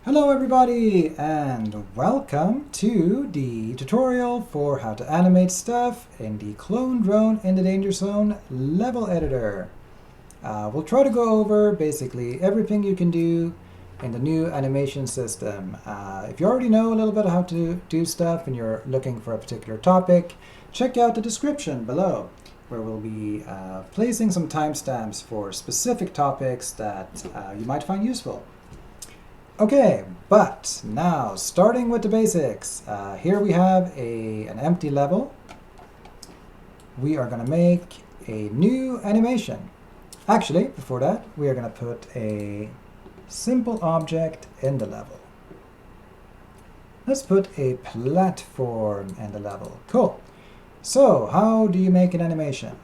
Hello everybody and welcome to the tutorial for how to animate stuff in the Clone Drone in the Danger Zone level editor. We'll try to go over basically everything you can do in the new animation system. If you already know a little bit how to do stuff and you're looking for a particular topic, check out the description below where we'll be placing some timestamps for specific topics that you might find useful. Okay, but now starting with the basics. Here we have an empty level. We are going to make a new animation. Actually, before that, we are going to put a simple object in the level. Let's put a platform in the level. Cool. So, how do you make an animation?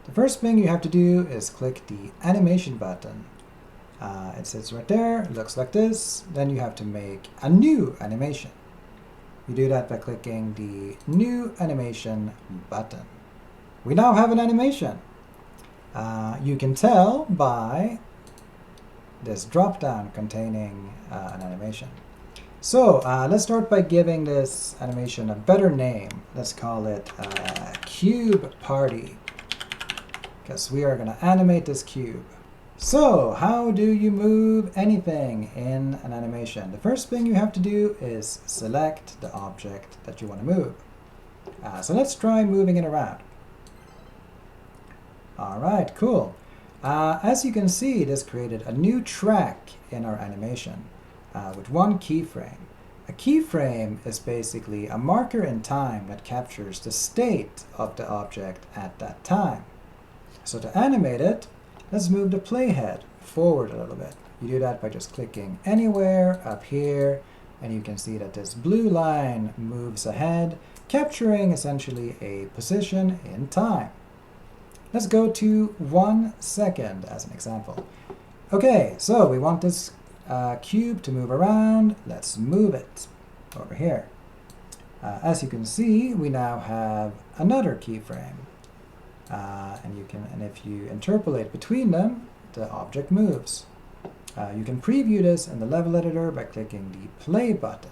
The first thing you have to do is click the animation button. It sits right there, it looks like this. Then you have to make a new animation. You do that by clicking the new animation button. We now have an animation. You can tell by this drop down containing an animation. So let's start by giving this animation a better name. Let's call it Cube Party, because we are going to animate this cube. So, how do you move anything in an animation? The first thing you have to do is select the object that you want to move. So let's try moving it around. Alright, cool. As you can see, this created a new track in our animation with one keyframe. A keyframe is basically a marker in time that captures the state of the object at that time. So to animate it, let's move the playhead forward a little bit. You do that by just clicking anywhere up here, and you can see that this blue line moves ahead, capturing essentially a position in time. Let's go to 1 second as an example. Okay, so we want this cube to move around. Let's move it over here. As you can see, we now have another keyframe. And if you interpolate between them, the object moves. You can preview this in the level editor by clicking the play button.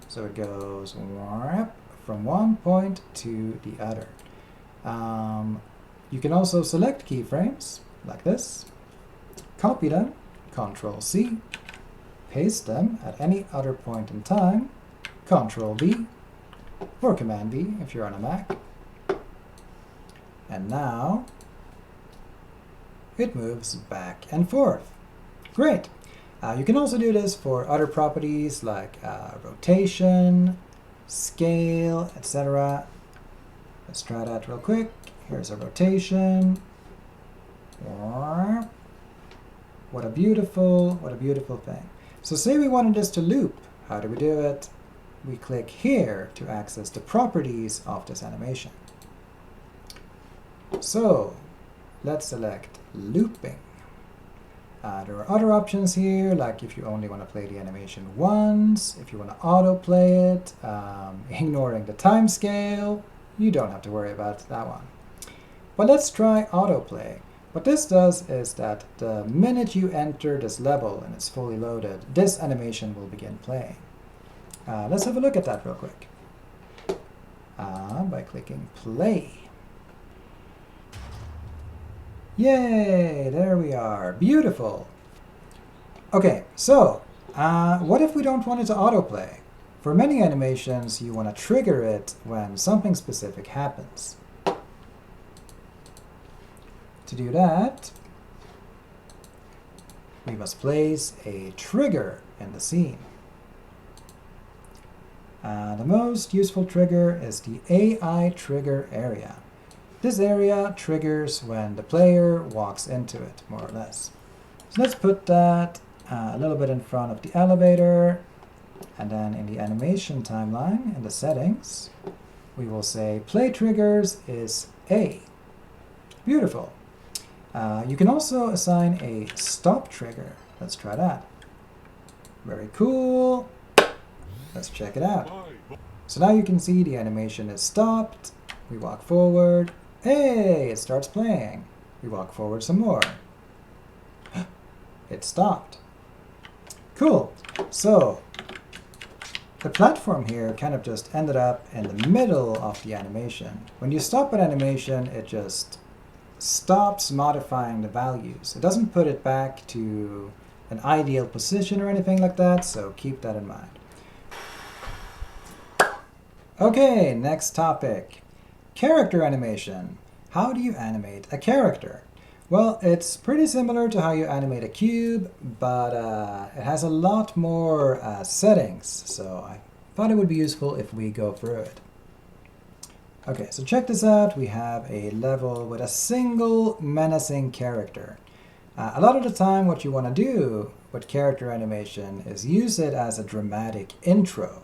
So it goes from one point to the other. You can also select keyframes like this, copy them, Ctrl-C, paste them at any other point in time, Ctrl-V, or Command-V if you're on a Mac. And now it moves back and forth. Great. You can also do this for other properties like rotation, scale, etc. Let's try that real quick. Here's a rotation. What a beautiful thing. So say we wanted this to loop. How do we do it? We click here to access the properties of this animation. So let's select looping. There are other options here, like if you only want to play the animation once, if you want to autoplay it, ignoring the time scale, you don't have to worry about that one. But let's try autoplay. What this does is that the minute you enter this level and it's fully loaded, this animation will begin playing. Let's have a look at that real quick by clicking play. Yay! There we are. Beautiful! Okay, so what if we don't want it to autoplay? For many animations, you want to trigger it when something specific happens. To do that, we must place a trigger in the scene. The most useful trigger is the AI trigger area. This area triggers when the player walks into it, more or less. So let's put that a little bit in front of the elevator, and then in the animation timeline, in the settings, we will say play triggers is A. Beautiful. You can also assign a stop trigger. Let's try that. Very cool. Let's check it out. So now you can see the animation is stopped. We walk forward. Hey, it starts playing. We walk forward some more. it stopped. Cool. So the platform here kind of just ended up in the middle of the animation. When you stop an animation, it just stops modifying the values. It doesn't put it back to an ideal position or anything like that, so keep that in mind. Okay, next topic. Character animation. How do you animate a character? Well, it's pretty similar to how you animate a cube, but it has a lot more settings, so I thought it would be useful if we go through it. Okay, so check this out. We have a level with a single menacing character. A lot of the time what you want to do with character animation is use it as a dramatic intro.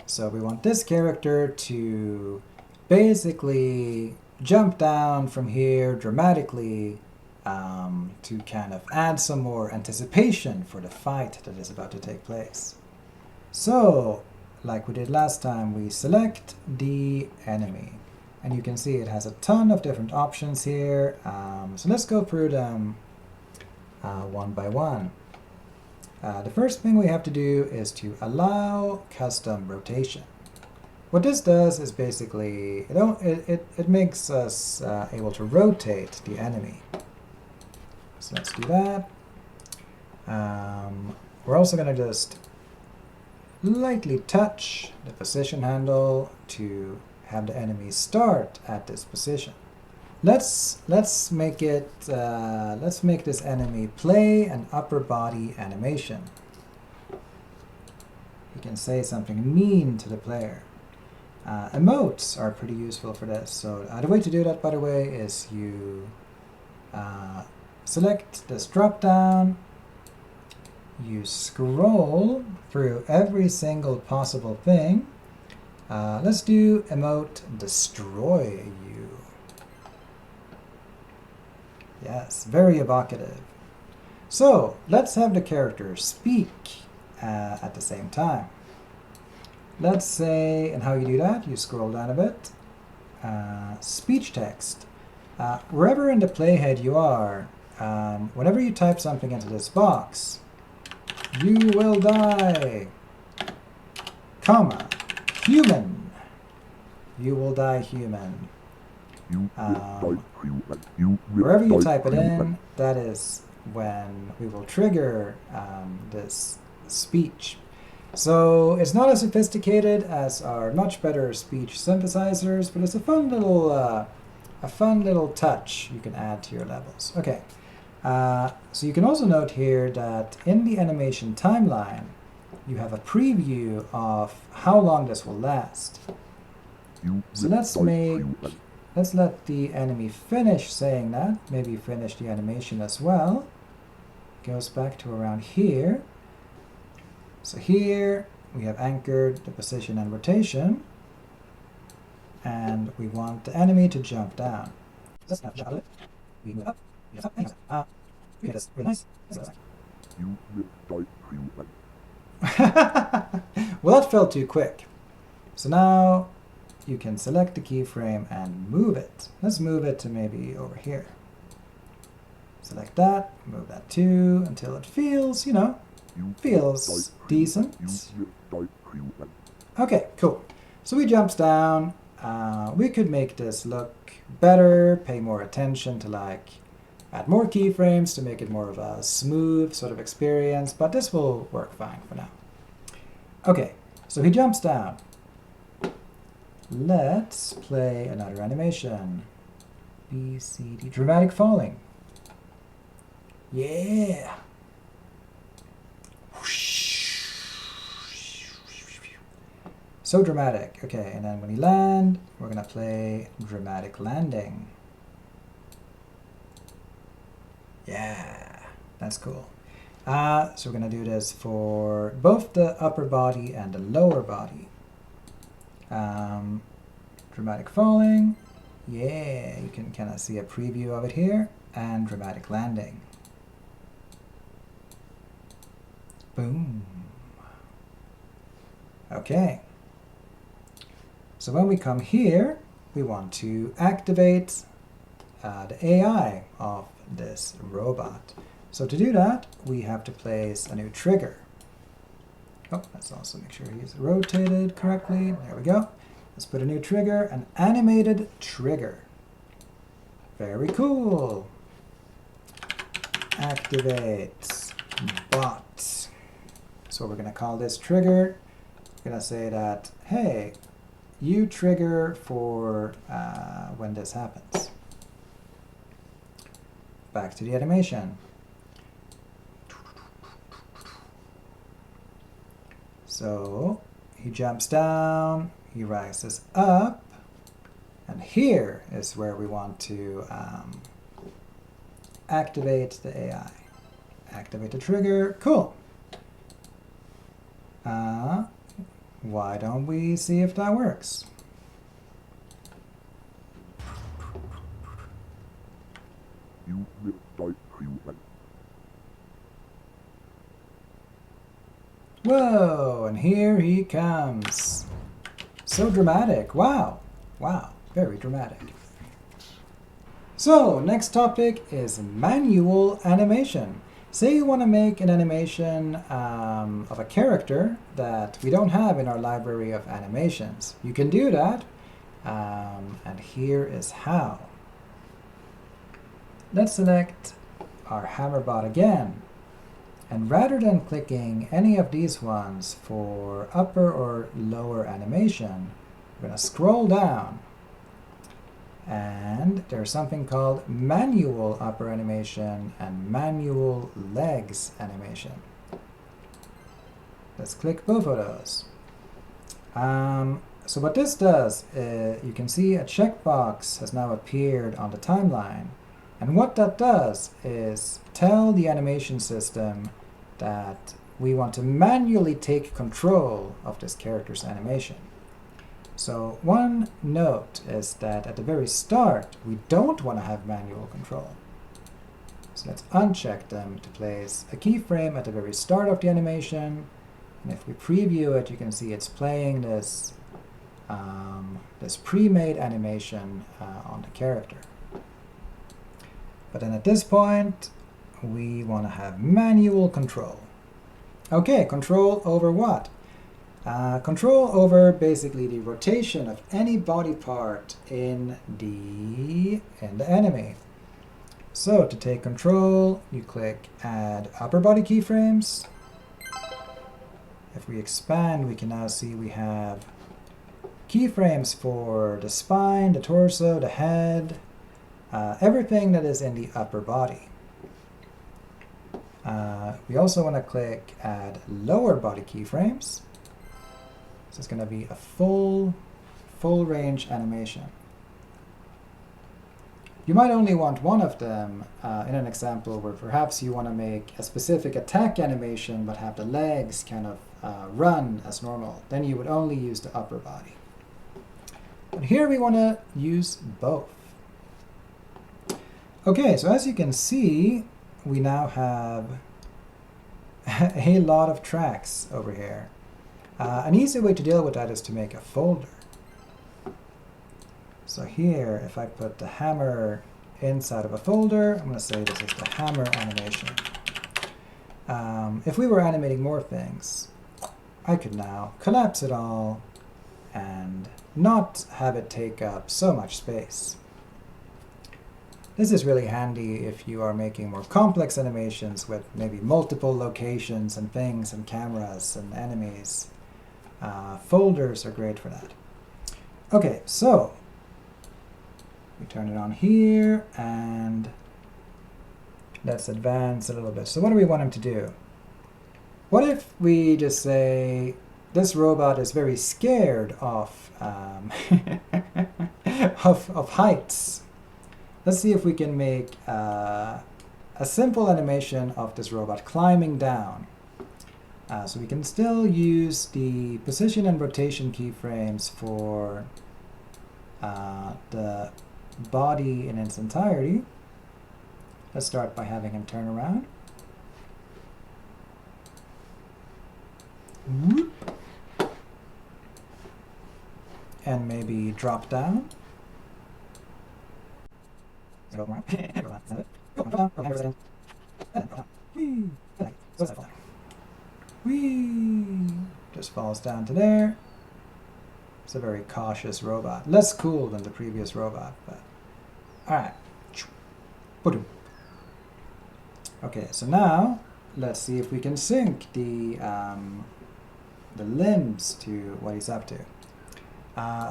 So we want this character to basically jump down from here dramatically to kind of add some more anticipation for the fight that is about to take place. So, like we did last time, we select the enemy. And you can see it has a ton of different options here. So let's go through them one by one. The first thing we have to do is to allow custom rotation. What this does is basically, it makes us able to rotate the enemy. So let's do that. We're also going to just lightly touch the position handle to have the enemy start at this position. Let's make this enemy play an upper body animation. You can say something mean to the player. Emotes are pretty useful for this. So the way to do that, by the way, is you select this drop down, you scroll through every single possible thing. Let's do emote destroy you. Yes, very evocative. So let's have the character speak at the same time. Let's say, and how you do that, you scroll down a bit. Speech text. Wherever in the playhead you are, whenever you type something into this box, you will die, comma, human. You will die human. Wherever you type it in, that is when we will trigger this speech. So it's not as sophisticated as our much better speech synthesizers, but it's a fun little touch you can add to your levels. Okay, so you can also note here that in the animation timeline, you have a preview of how long this will last. So let's let the enemy finish saying that, maybe finish the animation as well. Goes back to around here. So here we have anchored the position and rotation, and we want the enemy to jump down. Let's now jump a little. We move up, we up, and up. Okay, that's really nice. Well, that felt too quick. So now you can select the keyframe and move it. Let's move it to maybe over here. Select that, move that too, until it feels, feels decent. Okay, cool. So he jumps down. We could make this look better, pay more attention to add more keyframes to make it more of a smooth sort of experience, but this will work fine for now. Okay, so he jumps down. Let's play another animation. B, C, D, dramatic falling. Yeah. So dramatic. Okay, and then when he lands, we're going to play dramatic landing. Yeah, that's cool. So we're going to do this for both the upper body and the lower body. Dramatic falling. Yeah, you can kind of see a preview of it here. And dramatic landing. Boom. Okay. So when we come here, we want to activate the AI of this robot. So to do that, we have to place a new trigger. Oh, let's also make sure he's rotated correctly. There we go. Let's put a new trigger, an animated trigger. Very cool. Activate bot. So we're going to call this trigger. We're going to say that, hey, you trigger for when this happens. Back to the animation. So he jumps down, he rises up, and here is where we want to activate the AI. Activate the trigger. Cool. Why don't we see if that works? Whoa, and here he comes. So dramatic. Wow. Wow, very dramatic. So, next topic is manual animation. Say you want to make an animation of a character that we don't have in our library of animations. You can do that, and here is how. Let's select our hammer bot again. And rather than clicking any of these ones for upper or lower animation, we're going to scroll down. And there's something called manual upper animation and manual legs animation. Let's click both of those. So what this does, you can see a checkbox has now appeared on the timeline. And what that does is tell the animation system that we want to manually take control of this character's animation. So one note is that at the very start, we don't want to have manual control. So let's uncheck them to place a keyframe at the very start of the animation. And if we preview it, you can see it's playing this, this pre-made animation on the character. But then at this point, we want to have manual control. Okay, control over what? Control over basically the rotation of any body part in the enemy. So to take control, you click Add Upper Body Keyframes. If we expand, we can now see we have keyframes for the spine, the torso, the head, everything that is in the upper body. We also want to click Add Lower Body Keyframes. So it's going to be a full range animation. You might only want one of them in an example where perhaps you want to make a specific attack animation but have the legs kind of run as normal. Then you would only use the upper body. But here we want to use both. Okay, so as you can see, we now have a lot of tracks over here. An easy way to deal with that is to make a folder. So here, if I put the hammer inside of a folder, I'm going to say this is the hammer animation. If we were animating more things, I could now collapse it all and not have it take up so much space. This is really handy if you are making more complex animations with maybe multiple locations and things and cameras and enemies. Folders are great for that. Okay, so we turn it on here and let's advance a little bit. So what do we want him to do? What if we just say this robot is very scared of of heights? Let's see if we can make a simple animation of this robot climbing down. So we can still use the position and rotation keyframes for the body in its entirety. Let's start by having him turn around. Whoop. And maybe drop down. Whee! Whee! Just falls down to there. It's a very cautious robot. Less cool than the previous robot, but alright. Okay, so now let's see if we can sync the limbs to what he's up to.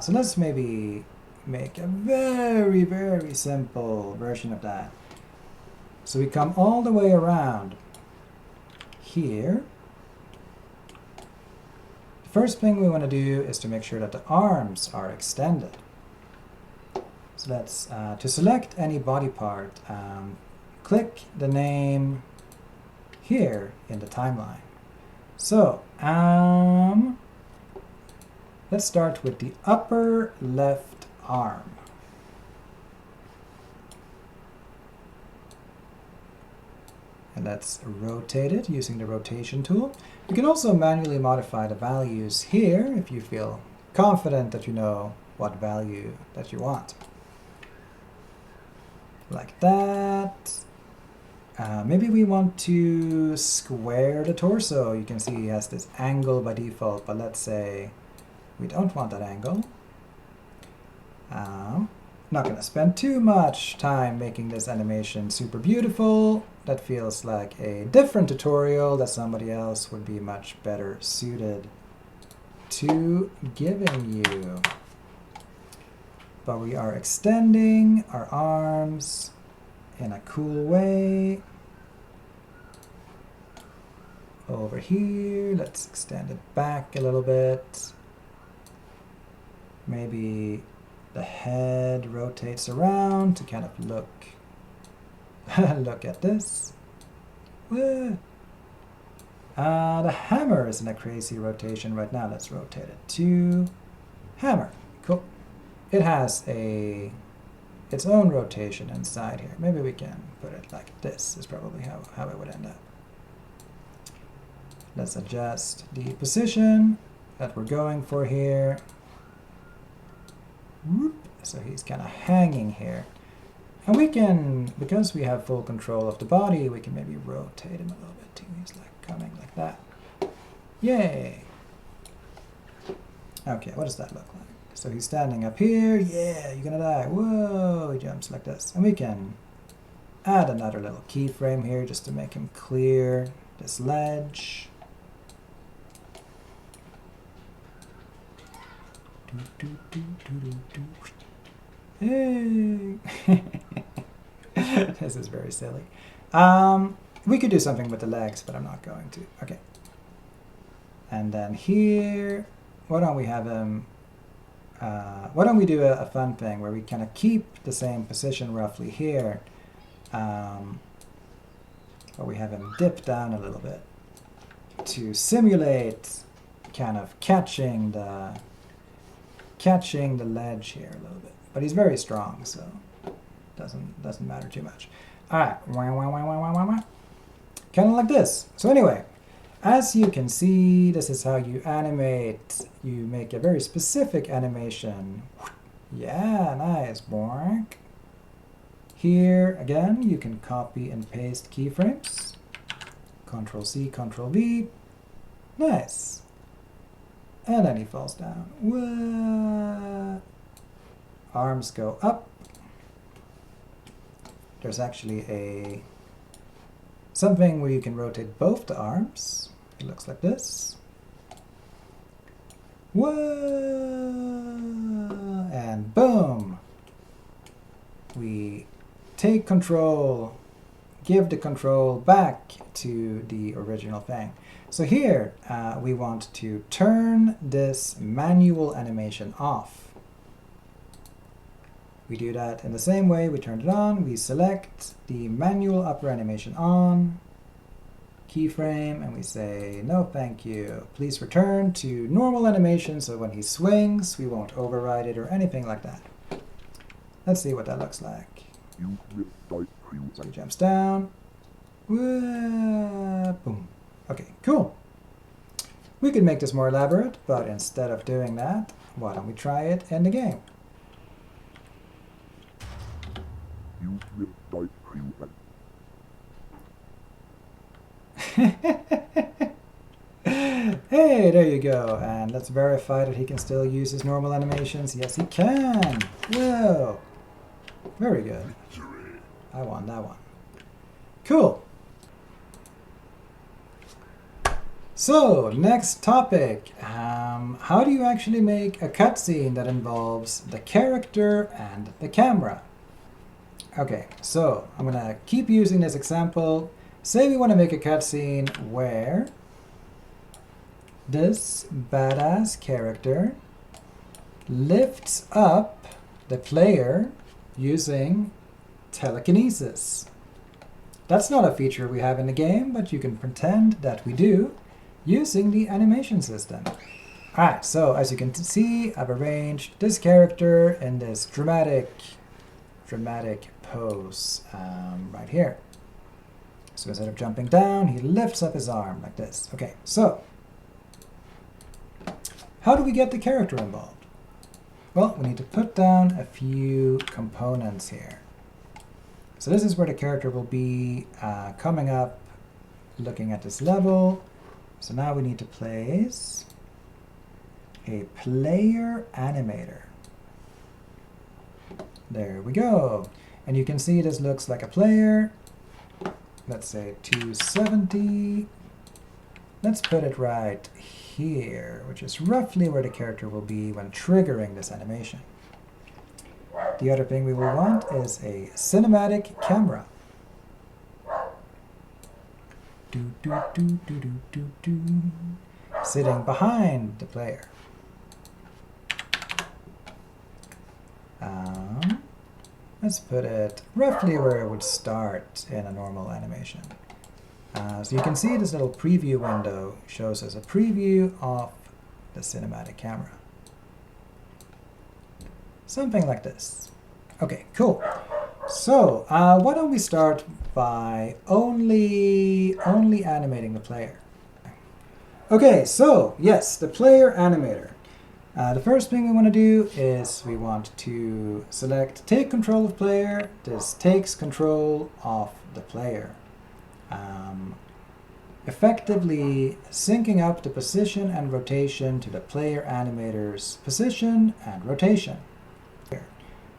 So let's maybe make a very, very simple version of that. So we come all the way around here. The first thing we want to do is to make sure that the arms are extended. So let's, to select any body part, click the name here in the timeline. So, let's start with the upper left arm. And let's rotate it using the rotation tool. You can also manually modify the values here if you feel confident that you know what value that you want. Like that. Maybe we want to square the torso. You can see he has this angle by default, but let's say we don't want that angle. Not going to spend too much time making this animation super beautiful. That feels like a different tutorial that somebody else would be much better suited to giving you. But we are extending our arms in a cool way. Over here, let's extend it back a little bit. Maybe the head rotates around to kind of look look at this. The hammer is in a crazy rotation right now. Let's rotate it to hammer. Cool. It has its own rotation inside here. Maybe we can put it like this is probably how it would end up. Let's adjust the position that we're going for here. Whoop. So he's kind of hanging here. And we can, because we have full control of the body, we can maybe rotate him a little bit too. He's like coming like that. Yay! Okay, what does that look like? So he's standing up here. Yeah, you're gonna die. Whoa, he jumps like this. And we can add another little keyframe here just to make him clear this ledge. Hey. This is very silly. We could do something with the legs, but I'm not going to. Okay. And then here, why don't we have him, why don't we do a fun thing where we kind of keep the same position roughly here, but we have him dip down a little bit to simulate kind of catching the ledge here a little bit. But he's very strong, so doesn't matter too much. All right, kind of like this. So anyway, as you can see, this is how you animate. You make a very specific animation. Yeah, nice. Boink. Here again, you can copy and paste keyframes. Control C, Control V. Nice. And then he falls down. What? Arms go up. There's actually something where you can rotate both the arms. It looks like this. Whoa! And boom! We take control, give the control back to the original thing. So here we want to turn this manual animation off. We do that in the same way we turned it on. We select the manual upper animation on, keyframe, and we say, no thank you. Please return to normal animation so when he swings, we won't override it or anything like that. Let's see what that looks like. So he jumps down. Whoa, boom. Okay, cool. We could make this more elaborate, but instead of doing that, why don't we try it in the game? Hey, there you go. And let's verify that he can still use his normal animations. Yes, he can. Whoa. Very good. I won that one. Cool. So, next topic. How do you actually make a cutscene that involves the character and the camera? Okay, so I'm going to keep using this example. Say we want to make a cutscene where this badass character lifts up the player using telekinesis. That's not a feature we have in the game, but you can pretend that we do using the animation system. Alright, so as you can see, I've arranged this character in this dramatic pose right here. So instead of jumping down, he lifts up his arm like this. Okay, so how do we get the character involved? Well, we need to put down a few components here. So this is where the character will be coming up, looking at this level. So now we need to place a player animator. There we go. And you can see this looks like a player. Let's say 270. Let's put it right here, which is roughly where the character will be when triggering this animation. The other thing we will want is a cinematic camera. Sitting behind the player. Let's put it roughly where it would start in a normal animation. So you can see this little preview window shows us a preview of the cinematic camera. Something like this. Okay, cool. So why don't we start by only animating the player. Okay, so yes, the player animator. The first thing we want to do is we want to select take control of player. This takes control of the player. Effectively syncing up the position and rotation to the player animator's position and rotation.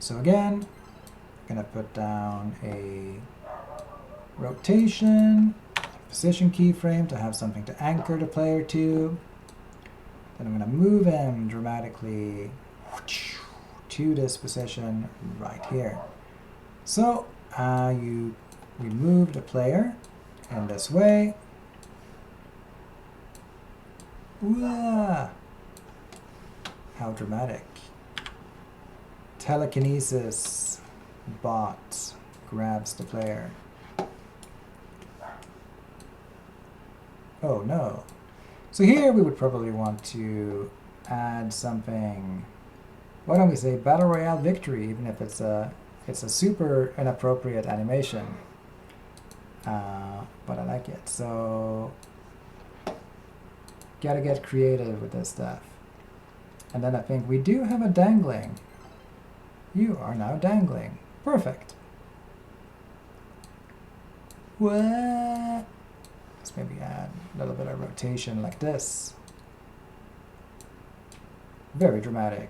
So again, I'm going to put down a rotation, position keyframe to have something to anchor the player to. Then I'm going to move him dramatically to this position right here. So we move the player in this way. Whoa. How dramatic. Telekinesis bot grabs the player. Oh no. So here we would probably want to add something. Why don't we say Battle Royale victory, even if it's a super inappropriate animation. But I like it. So gotta get creative with this stuff. And then I think we do have a dangling. You are now dangling. Perfect. What? Let's maybe add a little bit of rotation like this. Very dramatic.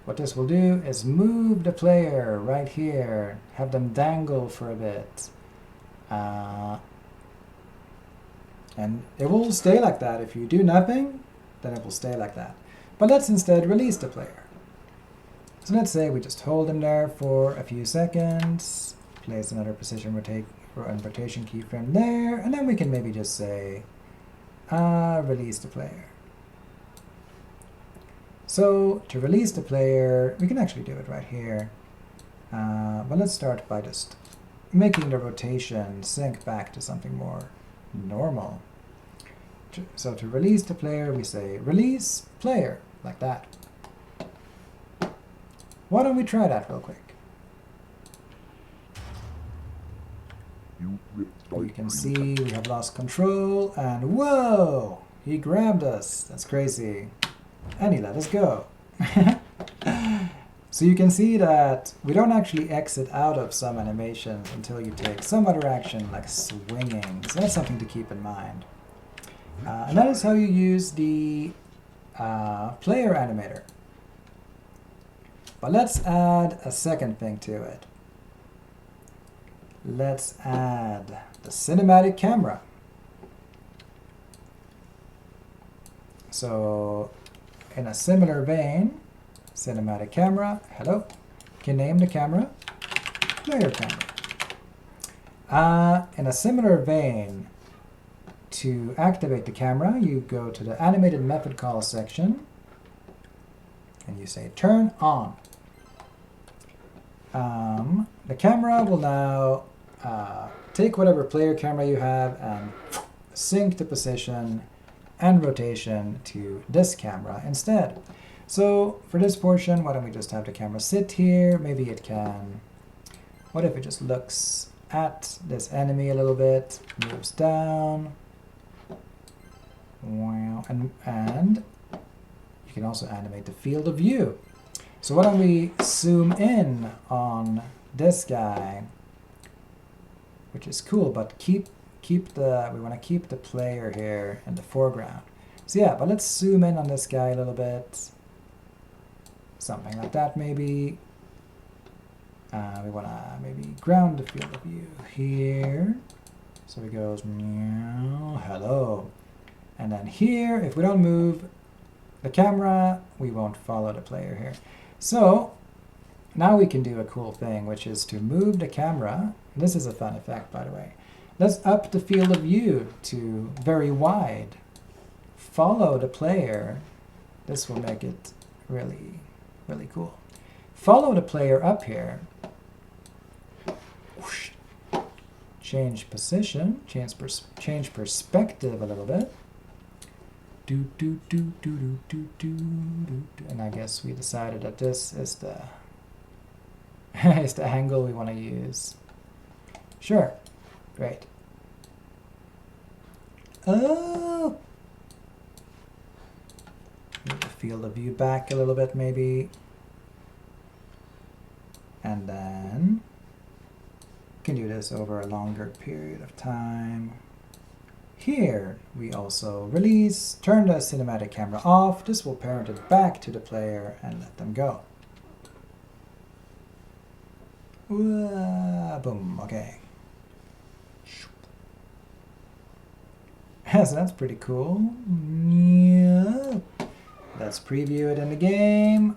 What this will do is move the player right here, have them dangle for a bit. And it will stay like that. If you do nothing, then it will stay like that. But let's instead release the player. So let's say we just hold him there for a few seconds, place another position rotation keyframe there, and then we can maybe just say release the player. So to release the player, we can actually do it right here. But let's start by just making the rotation sync back to something more normal. So to release the player, we say release player, like that. Why don't we try that real quick? You can see we have lost control, and whoa! He grabbed us. That's crazy. And he let us go. So you can see that we don't actually exit out of some animations until you take some other action like swinging. So that's something to keep in mind. And that is how you use the player animator. But let's add a second thing to it. Let's add the cinematic camera. So in a similar vein, cinematic camera, hello, you can name the camera player camera. In a similar vein, to activate the camera, you go to the animated method call section and you say turn on. The camera will now take whatever player camera you have and sync the position and rotation to this camera instead. So for this portion, why don't we just have the camera sit here? Maybe it can, what if it just looks at this enemy a little bit, moves down, wow, and you can also animate the field of view. So why don't we zoom in on this guy, which is cool, but we want to keep the player here in the foreground. So yeah, but let's zoom in on this guy a little bit. Something like that maybe. We want to maybe ground the field of view here. So it goes, meow, hello. And then here, if we don't move the camera, we won't follow the player here. So now we can do a cool thing, which is to move the camera. This is a fun effect, by the way. Let's up the field of view to very wide. Follow the player. This will make it really, really cool. Follow the player up here. Whoosh. Change position, change perspective a little bit. And I guess we decided that this is the is the angle we want to use. Sure, great. Oh, move the field of view back a little bit maybe, and then you can do this over a longer period of time. Here we also release, turn the cinematic camera off. This will parent it back to the player and let them go. Boom, okay. So that's pretty cool. Yeah. Let's preview it in the game.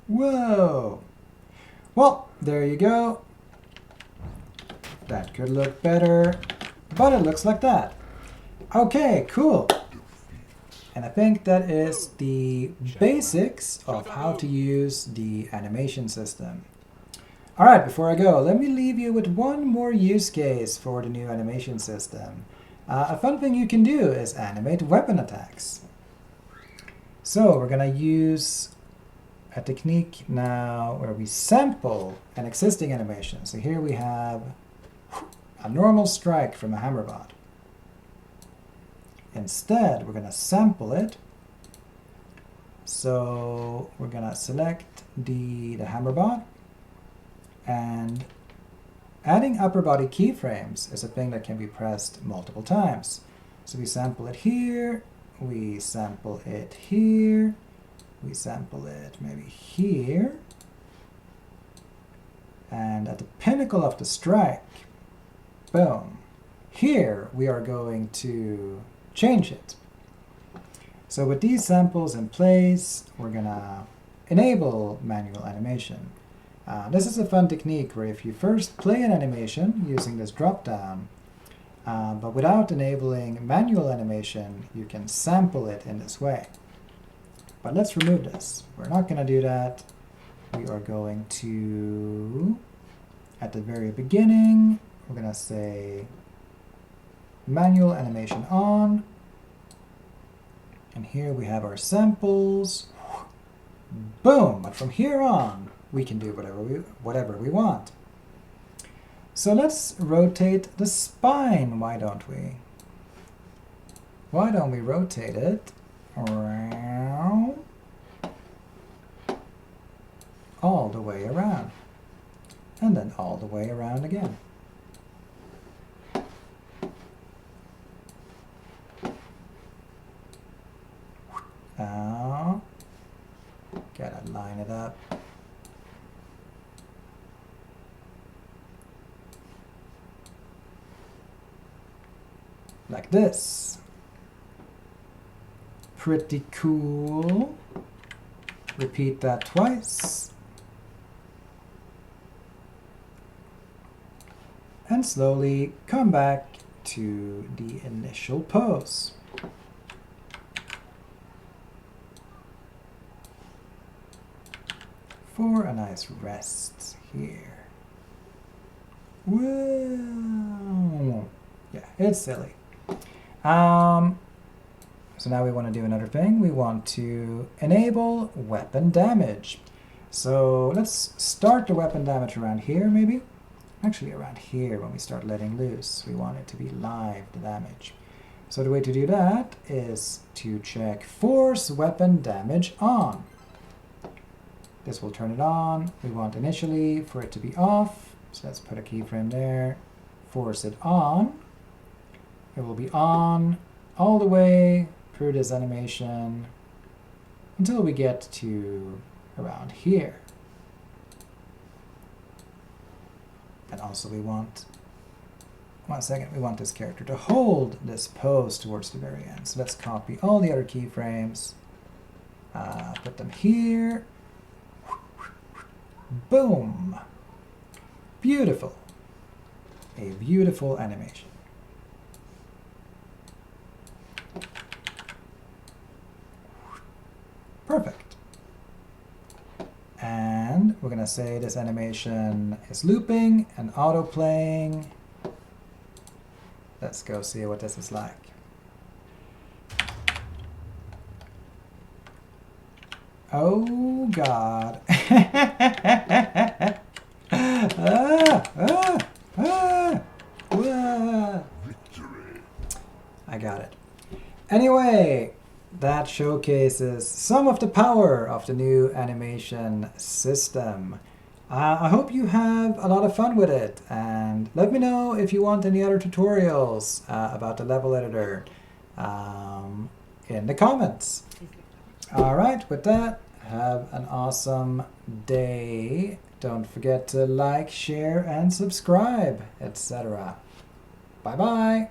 Whoa. Well, there you go. That could look better, but it looks like that. Okay, cool. And I think that is the basics of how to use the animation system. All right, before I go, let me leave you with one more use case for the new animation system. A fun thing you can do is animate weapon attacks. So we're going to use a technique now where we sample an existing animation. So here we have a normal strike from a hammer bot. Instead, we're going to sample it. So we're going to select the hammer bot, and adding upper body keyframes is a thing that can be pressed multiple times. So we sample it here, we sample it here, we sample it maybe here, and at the pinnacle of the strike, boom, here we are going to change it. So with these samples in place, we're gonna enable manual animation. This is a fun technique where if you first play an animation using this drop-down, but without enabling manual animation, you can sample it in this way. But let's remove this. We're not going to do that. We are going to, at the very beginning, we're going to say manual animation on. And here we have our samples. Boom! But from here on, we can do whatever we want. So let's rotate the spine, why don't we? why don't we rotate it around, all the way around, and then all the way around again. Now, gotta line it up. Like this. Pretty cool. Repeat that twice. And slowly come back to the initial pose. For a nice rest here. Whoa. Yeah, it's silly. So now we want to do another thing. We want to enable weapon damage. So let's start the weapon damage around here, maybe. Actually, around here when we start letting loose. We want it to be live, the damage. So the way to do that is to check force weapon damage on. This will turn it on. We want initially for it to be off. So let's put a keyframe there. Force it on. It will be on all the way through this animation until we get to around here. And also we want, one second, we want this character to hold this pose towards the very end. So let's copy all the other keyframes, put them here. Boom! Beautiful. A beautiful animation. Perfect. And we're going to say this animation is looping and autoplaying. Let's go see what this is like. Oh God. I got it. Anyway, that showcases some of the power of the new animation system. I hope you have a lot of fun with it, and let me know if you want any other tutorials about the level editor in the comments. Alright, with that, have an awesome day. Don't forget to like, share, and subscribe, etc. Bye-bye!